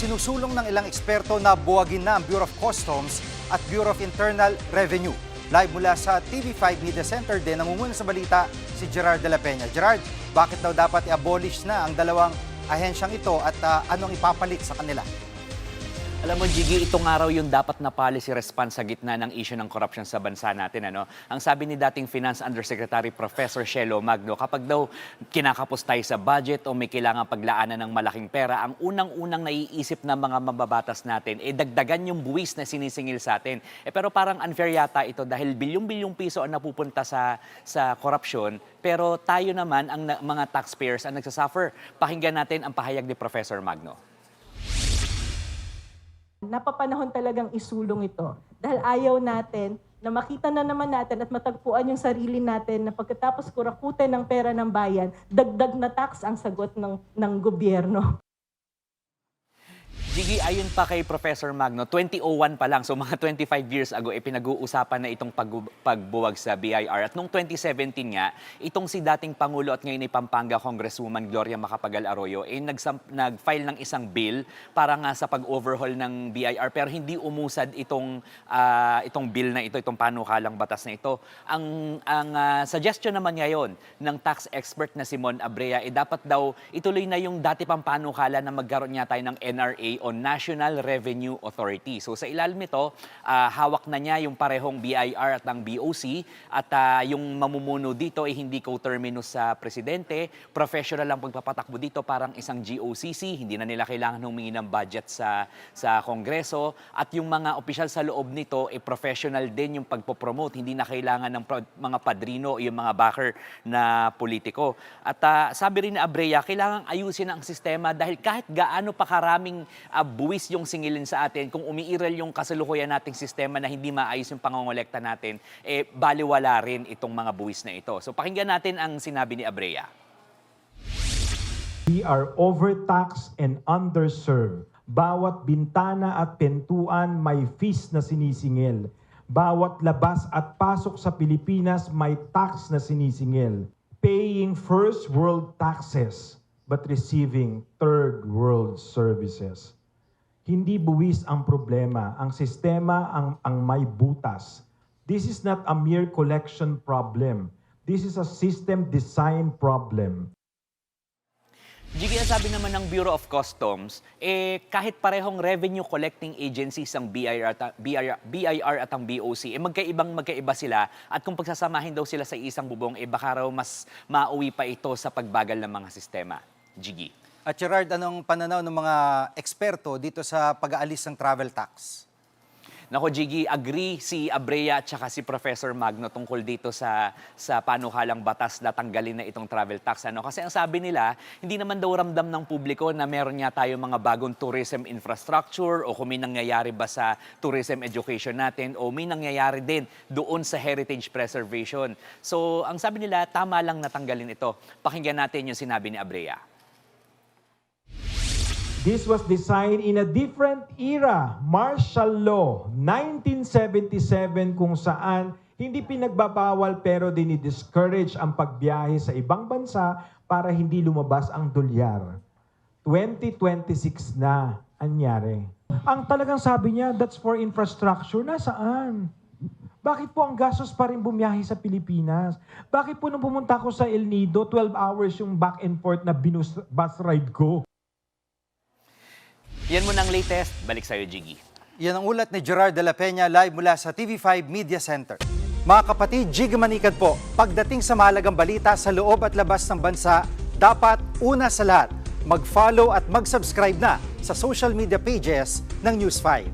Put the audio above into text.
Sinusulong ng ilang eksperto na buwagin na ang Bureau of Customs at Bureau of Internal Revenue. Live mula sa TV5 Media Center din, namumuna sa balita si Gerard de la Peña. Gerard, bakit daw dapat i-abolish na ang dalawang ahensyang ito at anong ipapalit sa kanila? Alam mo, Jiggy, itong araw yung dapat na policy response sa gitna ng issue ng corruption sa bansa natin. Ang sabi ni dating Finance Undersecretary Professor Shelo Magno, kapag daw kinakapos tayo sa budget o may kailangan paglaanan ng malaking pera, ang unang-unang naiisip ng mga mababatas natin, dagdagan yung buwis na sinisingil sa atin. Pero parang unfair yata ito dahil bilyong-bilyong piso ang napupunta sa corruption, pero tayo naman, ang mga taxpayers, ang nagsasuffer. Pakinggan natin ang pahayag ni Professor Magno. Napapanahon talagang isulong ito dahil ayaw natin na makita na naman natin at matagpuan yung sarili natin na pagkatapos kurakutin ng pera ng bayan, dagdag na tax ang sagot ng gobyerno. Jiggy, ayon pa kay Professor Magno, 2001 pa lang, so mga 25 years ago, pinag-uusapan na itong pagbuwag sa BIR. At noong 2017 nga, itong si dating Pangulo at ngayon ay Pampanga Congresswoman Gloria Macapagal Arroyo, nag-file ng isang bill para nga sa pag-overhaul ng BIR. Pero hindi umusad itong bill na ito, itong panukalang batas na ito. Ang suggestion naman ngayon ng tax expert na Simon Abrea, dapat daw ituloy na yung dati pang panukala na magkaroon niya tayo ng NRA o National Revenue Authority. So sa ilalim nito, hawak na niya yung parehong BIR at ang BOC at yung mamumuno dito ay hindi co-terminus sa presidente, professional lang pagpapatakbo dito parang isang GOCC, hindi na nila kailangan humingi ng budget sa Kongreso at yung mga opisyal sa loob nito ay professional din yung pagpopromote, hindi na kailangan ng mga padrino o yung mga backer na politiko. At sabi rin ni Abrea, kailangan ayusin ang sistema dahil kahit gaano pa karaming buwis yung singilin sa atin, kung umiiral yung kasalukuyan nating sistema na hindi maayos yung pangongolekta natin, baliwala rin itong mga buwis na ito. So pakinggan natin ang sinabi ni Abrea. We are overtaxed and underserved. Bawat bintana at pintuan may fees na sinisingil. Bawat labas at pasok sa Pilipinas may tax na sinisingil. Paying first world taxes but receiving third world services. Hindi buwis ang problema, ang sistema ang may butas. This is not a mere collection problem. This is a system design problem. Jiggy, sabi naman ng Bureau of Customs, kahit parehong revenue collecting agencies ang BIR at ang BOC, magkaiba sila at kung pagsasamahin daw sila sa isang bubong, baka raw mas mauwi pa ito sa pagbagal ng mga sistema. Jiggy. At Gerard, anong pananaw ng mga eksperto dito sa pag-aalis ng travel tax? Nako, Jiggy, agree si Abrea at saka si Professor Magno tungkol dito sa panukalang batas na tanggalin na itong travel tax. Kasi ang sabi nila, hindi naman daw ramdam ng publiko na meron niya tayo mga bagong tourism infrastructure o kung may nangyayari ba sa tourism education natin o may nangyayari din doon sa heritage preservation. So, ang sabi nila, tama lang natanggalin ito. Pakinggan natin yung sinabi ni Abrea. This was designed in a different era, martial law, 1977, kung saan hindi pinagbabawal pero dinidiscourage ang pagbiyahe sa ibang bansa para hindi lumabas ang dolyar. 2026 na anyari. Ang talagang sabi niya, that's for infrastructure, nasaan? Bakit po ang gastos pa rin bumiyahe sa Pilipinas? Bakit po nung pumunta ko sa El Nido, 12 hours yung back and forth na bus ride ko? Yan mo ng latest. Balik sa'yo, Jiggy. Yan ang ulat ni Gerard de la Peña live mula sa TV5 Media Center. Mga kapatid, Jiggy Manikad po. Pagdating sa mahalagang balita sa loob at labas ng bansa, dapat una sa lahat, mag-follow at mag-subscribe na sa social media pages ng News 5.